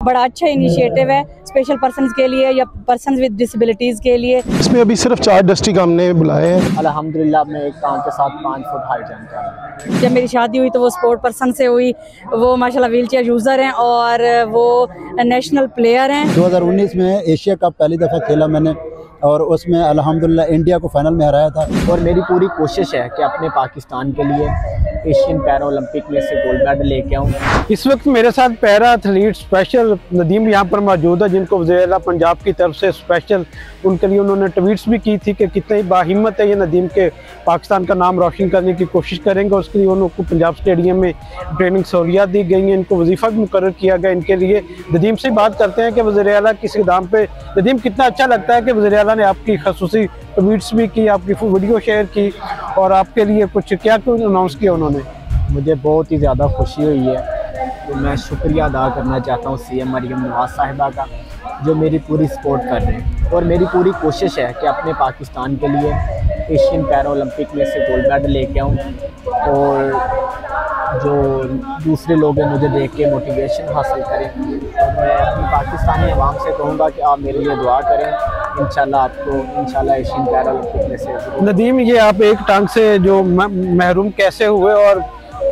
बड़ा अच्छा इनिशिएटिव है स्पेशल पर्सन्स के लिए या पर्सन्स विद डिसेबिलिटीज़ के लिए। इसमें अभी सिर्फ 4 डिस्ट्रिक्ट हमने बुलाए हैं। अल्हम्दुलिल्लाह मैं एक टांग के साथ 5 फुट हाई जंप कर रहा हूँ। जब मेरी शादी हुई तो वो स्पोर्ट पर्सन से हुई, वो माशाल्लाह व्हील चेयर यूज़र हैं और वो नेशनल प्लेयर हैं। 2019 में एशिया कप पहली दफ़ा खेला मैंने और उसमें अल्हम्दुलिल्लाह इंडिया को फाइनल में हराया था। और मेरी पूरी कोशिश है कि अपने पाकिस्तान के लिए एशियन पैरा ओलंपिक में से गोल्ड मेडल लेके आऊँ। इस वक्त मेरे साथ पैरा एथलीट स्पेशल नदीम यहाँ पर मौजूद है, जिनको वज़ीर-ए-आला पंजाब की तरफ से स्पेशल उनके लिए उन्होंने ट्वीट्स भी की थी कि कितनी बाहिम्मत है ये नदीम के पाकिस्तान का नाम रोशन करने की कोशिश करेंगे। उसके लिए उनको पंजाब स्टेडियम में ट्रेनिंग सहूलियात दी गई हैं, इनको वजीफ़ा भी मुकर्रर किया गया इनके लिए। नदीम से बात करते हैं कि वज़ीर-ए-आला किस इक़दाम पे, नदीम कितना अच्छा लगता है कि वज़ीर-ए-आला ने आपकी खसूसी ट्वीट्स भी की, आपकी वीडियो शेयर की और आपके लिए कुछ क्या अनाउंस किया उन्होंने। मुझे बहुत ही ज़्यादा खुशी हुई है, तो मैं शुक्रिया अदा करना चाहता हूँ CM मरियम नवाज़ साहिबा का, जो मेरी पूरी सपोर्ट कर रहे हैं। और मेरी पूरी कोशिश है कि अपने पाकिस्तान के लिए एशियन पैरा ओलंपिक में से गोल्ड मेडल लेके आऊँ और जो दूसरे लोग हैं मुझे देख के मोटिवेशन हासिल करें। और मैं अपनी पाकिस्तानी अवाम से कहूँगा कि आप मेरे लिए दुआ करें, इंशाल्लाह आपको इंशाल्लाह एशियन पैरा ओलंपिक में से। नदीम, ये आप एक टांग से जो महरूम कैसे हुए और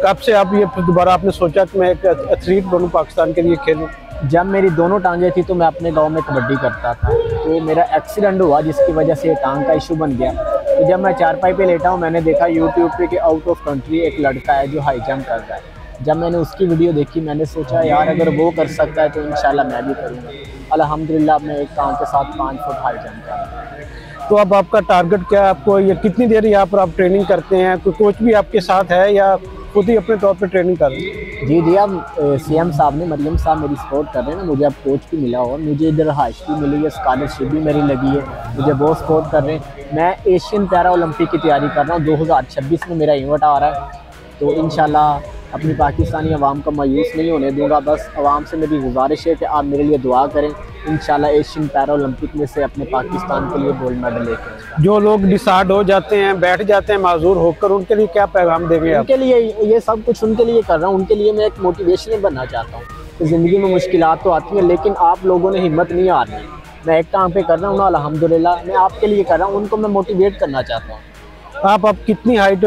कब से आप ये दोबारा आपने सोचा कि मैं एक एथलीट बनूं, पाकिस्तान के लिए खेलूं? जब मेरी दोनों टांगें थी तो मैं अपने गांव में कबड्डी करता था, तो मेरा एक्सीडेंट हुआ जिसकी वजह से टांग का इशू बन गया। तो जब मैं चारपाई पे लेटा हूँ, मैंने देखा यूट्यूब पे कि आउट ऑफ कंट्री एक लड़का है जो हाई जंप कर रहा है। जब मैंने उसकी वीडियो देखी, मैंने सोचा यार अगर वो कर सकता है तो इंशाल्लाह मैं भी करूँगा। अल्हम्दुलिल्लाह मैं एक टांग के साथ 5 फुट हाई जंप कर रहा हूँ। तो अब आपका टारगेट क्या है? आपको ये कितनी देर यहाँ पर आप ट्रेनिंग करते हैं? कोई कोच भी आपके साथ है या खुद ही अपने तौर पे ट्रेनिंग कर रहे हैं? जी अब CM साहब ने, मरियम साहब मेरी सपोर्ट कर रहे हैं ना, मुझे अब कोच भी मिला और मुझे इधर रहाइश भी मिली है, स्कॉलरशिप भी मेरी लगी है, मुझे बहुत सपोर्ट कर रहे हैं। मैं एशियन पैरा ओलंपिक की तैयारी कर रहा हूँ, 2026 में मेरा इवेंट आ रहा है, तो इंशाल्लाह अपनी पाकिस्तानी अवाम को मायूस नहीं होने दूंगा। बस अवाम से मेरी गुजारिश है कि आप मेरे लिए दुआ करें, इंशाल्लाह एशियन पैरा ओलंपिक में से अपने पाकिस्तान के लिए गोल्ड मेडल लेकर। जो लोग डिसार्ड हो जाते हैं, बैठ जाते हैं माजूर होकर, उनके लिए क्या पैगाम देंगे आप? उनके लिए ये सब कुछ उनके लिए कर रहा हूँ, उनके लिए मैं एक मोटिवेशनल बनना चाहता हूँ कि ज़िंदगी में मुश्किलात तो आती हैं लेकिन आप लोगों ने हिम्मत नहीं हारनी। मैं एक टांग पे कर रहा हूँ ना, अल्हम्दुलिल्लाह मैं आपके लिए कर रहा हूँ, उनको मैं मोटिवेट करना चाहता हूँ। आप कितनी हाइट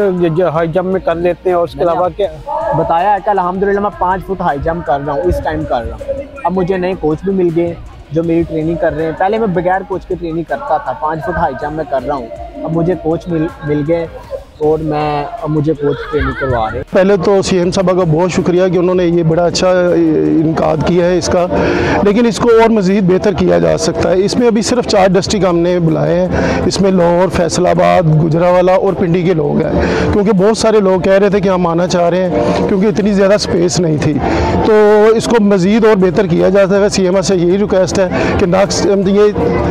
हाई जंप में कर लेते हैं और उसके अलावा क्या बताया है कि अल्हम्दुलिल्लाह मैं 5 फुट हाई जंप कर रहा हूँ, इस टाइम कर रहा हूँ। अब मुझे नए कोच भी मिल गए जो मेरी ट्रेनिंग कर रहे हैं। पहले मैं बगैर कोच की ट्रेनिंग करता था, 5 फुट हाई जंप में कर रहा हूँ, अब मुझे कोच मिल गए और अब मुझे कोच ट्रेनिंग करवा रहे हैं। पहले तो CM साहब का बहुत शुक्रिया कि उन्होंने ये बड़ा अच्छा इनकाद किया है इसका, लेकिन इसको और मज़ीद बेहतर किया जा सकता है। इसमें अभी सिर्फ 4 डिस्ट्रिक्ट हमने बुलाए हैं, इसमें लाहौर, फैसलाबाद, गुजरावाला और पिंडी के लोग हैं, क्योंकि बहुत सारे लोग कह रहे थे कि हम आना चाह रहे हैं क्योंकि इतनी ज़्यादा स्पेस नहीं थी, तो इसको मज़ीद और बेहतर किया जा सकता है। CM से यही रिक्वेस्ट है कि ये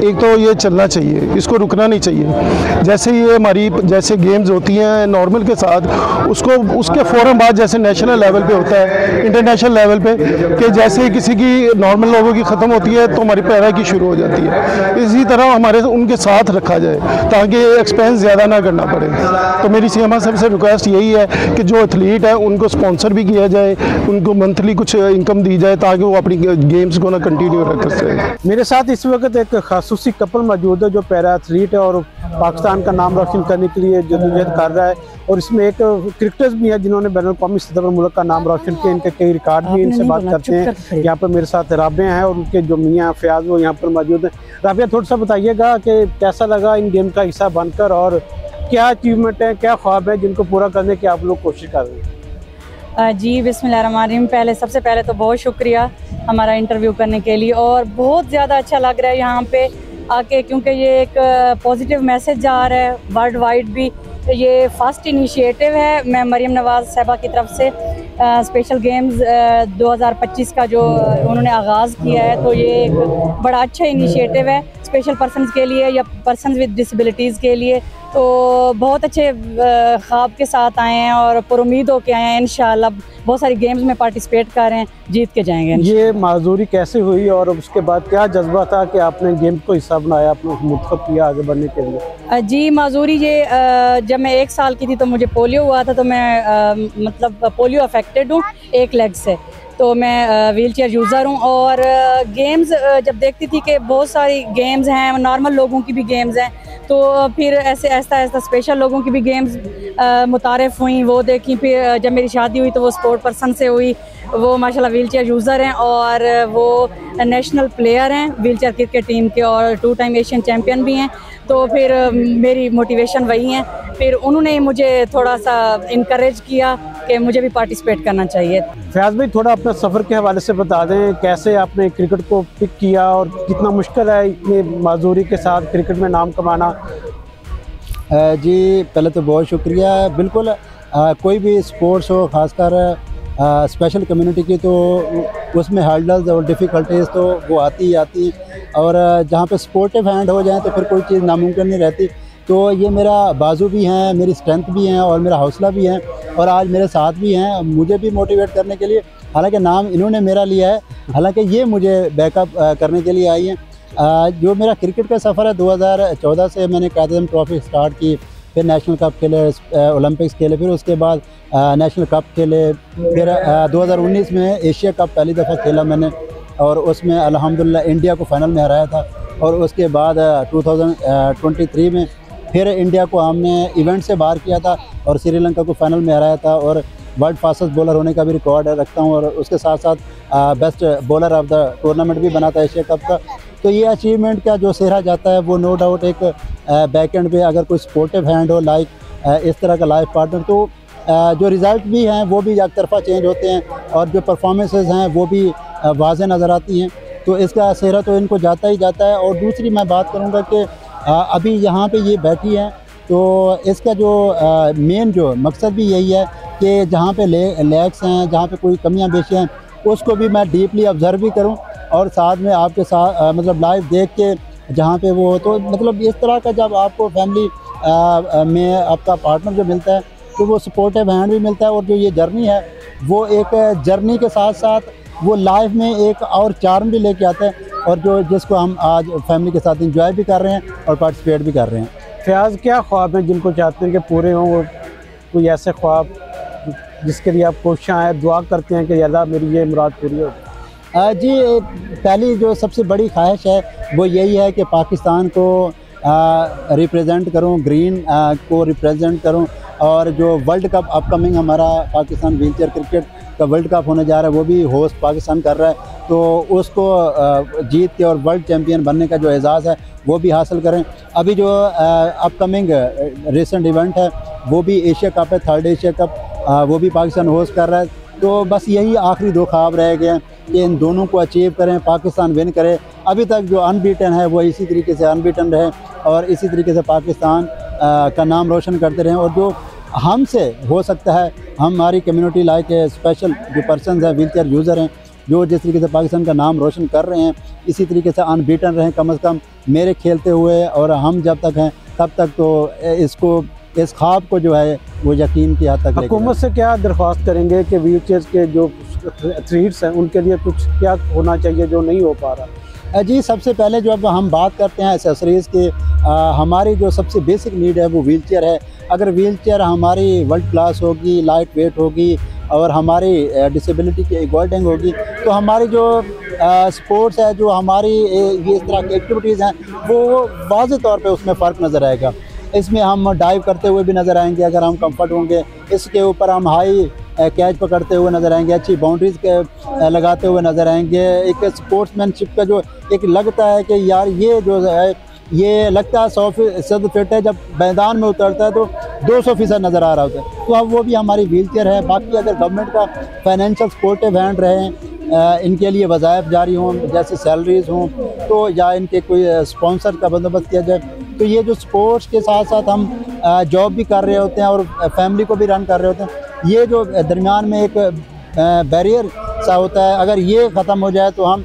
एक तो ये चलना चाहिए, इसको रुकना नहीं चाहिए। जैसे ये हमारी जैसे गेम्स होती हैं नॉर्मल के साथ, उसको उसके फ़ौरन बाद जैसे नेशनल लेवल पे होता है, इंटरनेशनल लेवल पे, कि जैसे किसी की नॉर्मल लोगों की ख़त्म होती है तो हमारी पैरा की शुरू हो जाती है, इसी तरह हमारे उनके साथ रखा जाए ताकि एक्सपेंस ज़्यादा ना करना पड़े। तो मेरी CM साहब से रिक्वेस्ट यही है कि जो एथलीट है उनको स्पॉन्सर भी किया जाए, उनको मंथली कुछ इनकम दी जाए ताकि वो अपनी गेम्स को ना कंटिन्यू रख सकें। मेरे साथ इस वक्त एक खासूसी कपल मौजूद है जो पैरा एथलीट है और पाकिस्तान का नाम रोशन करने के लिए जद्दोजहद कर रहा है, और इसमें एक क्रिकेटर्स भी हैं जिन्होंने बैनुल-अक़वामी सतह पर मुल्क का नाम रोशन किया, इनके कई रिकॉर्ड भी। इनसे बात करते हैं। यहाँ पर मेरे साथ राबिया हैं और उनके जो मियाँ फयाज वो यहाँ पर मौजूद हैं। राबिया, थोड़ा सा बताइएगा कि कैसा लगा इन गेम का हिस्सा बनकर और क्या अचीवमेंट है, क्या ख्वाब है जिनको पूरा करने की आप लोग कोशिश कर रहे हैं? जी बिस्मिल्लाहिर्रहमानिर्रहीम। सबसे पहले तो बहुत शुक्रिया हमारा इंटरव्यू करने के लिए, और बहुत ज़्यादा अच्छा लग रहा है यहाँ पे आके, क्योंकि ये एक पॉजिटिव मैसेज आ रहा है वर्ल्ड वाइड भी। ये फर्स्ट इनिशिएटिव है मैं मरियम नवाज़ साहिबा की तरफ से स्पेशल गेम्स 2025 का जो उन्होंने आगाज़ किया है, तो ये एक बड़ा अच्छा इनिशिएटिव है स्पेशल पर्सन्स के लिए या पर्सन्स विद डिसेबिलिटीज़ के लिए। तो बहुत अच्छे ख्वाब के साथ आए हैं और पुरुमीद होके आए हैं। इंशाअल्लाह बहुत सारी गेम्स में पार्टिसिपेट कर रहे हैं, जीत के जाएंगे। ये माजूरी कैसे हुई और उसके बाद क्या जज्बा था कि आपने गेम को हिस्सा बनाया, अपने मुंतखब किया आगे बढ़ने के लिए? जी माजूरी ये जब मैं 1 साल की थी तो मुझे पोलियो हुआ था, तो मैं मतलब पोलियो अफेक्टेड हूँ एक लेग से। तो मैं व्हील चेयर यूज़र हूँ। और गेम्स जब देखती थी कि बहुत सारी गेम्स हैं, नॉर्मल लोगों की भी गेम्स हैं, तो फिर ऐसे ऐसा ऐसा स्पेशल लोगों की भी गेम्स मुतारिफ़ हुई, वो देखी। फिर जब मेरी शादी हुई तो वो स्पोर्ट पर्सन से हुई, वो माशाल्लाह व्हील चेयर यूज़र हैं और वो नेशनल प्लेयर हैं व्हील चेयर क्रिकेट टीम के, और 2 टाइम एशियन चैम्पियन भी हैं। तो फिर मेरी मोटिवेशन वही हैं। फिर उन्होंने मुझे थोड़ा सा इनकरेज किया कि मुझे भी पार्टिसिपेट करना चाहिए। फयाज भाई, थोड़ा अपना सफ़र के हवाले से बता दें, कैसे आपने क्रिकेट को पिक किया और कितना मुश्किल है इतनी माजूरी के साथ क्रिकेट में नाम कमाना? जी, पहले तो बहुत शुक्रिया। बिल्कुल, कोई भी स्पोर्ट्स हो, ख़ासकर स्पेशल कम्युनिटी की, तो उसमें हर्डल्स और डिफ़िकल्टीज़ तो वो आती ही आती, और जहाँ पे स्पोर्टिव हैंड हो जाए तो फिर कोई चीज़ नामुमकिन नहीं रहती। तो ये मेरा बाजू भी हैं, मेरी स्ट्रेंथ भी हैं और मेरा हौसला भी हैं, और आज मेरे साथ भी हैं मुझे भी मोटिवेट करने के लिए। हालांकि नाम इन्होंने मेरा लिया है, हालांकि ये मुझे बैकअप करने के लिए आई हैं। जो मेरा क्रिकेट का सफ़र है, 2014 से मैंने कायद-ए-आज़म ट्रॉफी स्टार्ट की, फिर नेशनल कप खेले, ओलंपिक्स खेले, फिर उसके बाद नेशनल कप खेले, फिर 2019 में एशिया कप पहली दफ़ा खेला मैंने, और उसमें अल्हम्दुलिल्लाह इंडिया को फ़ाइनल में हराया था। और उसके बाद 2023 में फिर इंडिया को हमने इवेंट से बाहर किया था और श्रीलंका को फ़ाइनल में हराया था, और वर्ल्ड फास्टेस्ट बॉलर होने का भी रिकॉर्ड रखता हूँ, और उसके साथ साथ best bowler of the tournament भी बना था एशिया कप का। तो ये अचीवमेंट का जो सेहरा जाता है वो नो डाउट एक बैक एंड पे अगर कोई सपोर्टिव हैंड हो, लाइक इस तरह का लाइफ पार्टनर, तो जो रिज़ल्ट भी हैं वो भी एक तरफा चेंज होते हैं, और जो परफॉर्मेंसेस हैं वो भी वाज़े नज़र आती हैं। तो इसका सेहरा तो इनको जाता ही जाता है। और दूसरी मैं बात करूँगा कि अभी यहाँ पे ये बैठी हैं, तो इसका जो मेन जो मकसद भी यही है कि जहाँ पे लैक्स हैं, जहाँ पे कोई कमियाँ बेशियाँ हैं, उसको भी मैं डीपली ऑब्ज़र्व भी करूँ, और साथ में आपके साथ मतलब लाइव देख के जहाँ पे वो, तो मतलब इस तरह का जब आपको फैमिली में आपका पार्टनर जो मिलता है तो वो सपोर्टिव हैंड भी मिलता है, और जो ये जर्नी है वो एक जर्नी के साथ साथ वो लाइफ में एक और चार्म भी लेके आता है, और जो जिसको हम आज फैमिली के साथ इंजॉय भी कर रहे हैं और पार्टिसिपेट भी कर रहे हैं। फयाज, क्या ख्वाब हैं जिनको चाहते हैं कि पूरे हों, वो कोई ऐसे ख्वाब जिसके लिए आप कोशिश हैं, दुआ करते हैं कि अल्लाह मेरी ये मुराद पूरी हो? जी, पहली जो सबसे बड़ी ख्वाहिश है वो यही है कि पाकिस्तान को रिप्रेजेंट करूं, ग्रीन को रिप्रेजेंट करूं, और जो वर्ल्ड कप अपकमिंग हमारा पाकिस्तान व्हील चेयर क्रिकेट का वर्ल्ड कप होने जा रहा है वो भी होस्ट पाकिस्तान कर रहा है, तो उसको जीत के और वर्ल्ड चैम्पियन बनने का जो एजाज़ है वो भी हासिल करें। अभी जो अपकमिंग रिसेंट इवेंट है वो भी एशिया कप है, 3rd एशिया कप, वो भी पाकिस्तान होस्ट कर रहा है। तो बस यही आखिरी 2 ख्वाब रह गए हैं कि इन दोनों को अचीव करें, पाकिस्तान विन करे। अभी तक जो अनबीटन है वो इसी तरीके से अनबीटन रहे और इसी तरीके से पाकिस्तान का नाम रोशन करते रहें। और जो हमसे हो सकता है, हमारी कम्युनिटी लाइक स्पेशल जो पर्सनस हैं, व्हील चेयर यूज़र हैं, जो जिस तरीके से पाकिस्तान का नाम रोशन कर रहे हैं, इसी तरीके से अनबीटन रहें कम से कम मेरे खेलते हुए, और हम जब तक हैं तब तक तो इस ख्वाब को जो है वो यकीन की हद तक। हुकूमत से क्या दरख्वास्त करेंगे कि व्हील चेयर के जो एथलीट्स हैं उनके लिए कुछ क्या होना चाहिए जो नहीं हो पा रहा? जी, सबसे पहले जो अब हम बात करते हैं एसेसरीज़ की, हमारी जो सबसे बेसिक नीड है वो व्हील चेयर है। अगर व्हील चेयर हमारी वर्ल्ड क्लास होगी, लाइट वेट होगी और हमारी डिसेबिलिटी की अकॉर्डिंग होगी, तो हमारी जो स्पोर्ट्स है, जो हमारी ये इस तरह की एक्टिविटीज़ हैं, वो वाज़ेह तौर पे उसमें फ़र्क नज़र आएगा। इसमें हम डाइव करते हुए भी नज़र आएंगे अगर हम कंफर्ट होंगे, इसके ऊपर हम हाई कैच पकड़ते हुए नज़र आएंगे, अच्छी बाउंड्रीज के लगाते हुए नज़र आएंगे। एक स्पोर्ट्समैनशिप का जो एक लगता है कि यार ये जो है ये लगता है 100% फिट है, जब मैदान में उतरता है तो 200% नज़र आ रहा होता है। तो अब वो भी हमारी व्हील चेयर है। बाकी अगर गवर्नमेंट का फाइनेंशियल सपोर्टिव हैंड रहे, इनके लिए वज़ाइफ जारी हों, जैसे सैलरीज़ हों, तो या इनके कोई स्पॉन्सर का बंदोबस्त किया जाए, तो ये जो स्पोर्ट्स के साथ साथ हम जॉब भी कर रहे होते हैं और फैमिली को भी रन कर रहे होते हैं, ये जो दरमियान में एक बैरियर सा होता है, अगर ये ख़त्म हो जाए तो हम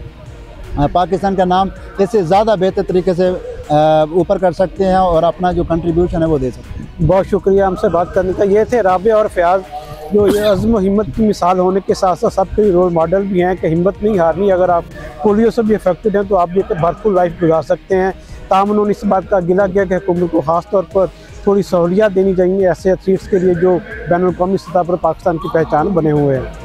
पाकिस्तान का नाम इससे ज़्यादा बेहतर तरीके से ऊपर कर सकते हैं और अपना जो कंट्रीब्यूशन है वो दे सकते हैं। बहुत शुक्रिया हमसे बात करने का। ये थे राबिया और फयाज, जो ये अज़्म हिम्मत की मिसाल होने के साथ साथ सबके रोल मॉडल भी हैं कि हिम्मत नहीं हारनी। अगर आप पोलियो से भी अफेक्टेड हैं तो आप भी भरपूर लाइफ गुजार सकते हैं। ताहम उन्होंने इस बात का गिला किया कि हुकूमत को ख़ास तौर पर थोड़ी सहूलियत देनी चाहिए ऐसे एथलीट्स के लिए जो बैनुल-अक़वामी सतह पर पाकिस्तान की पहचान बने हुए हैं।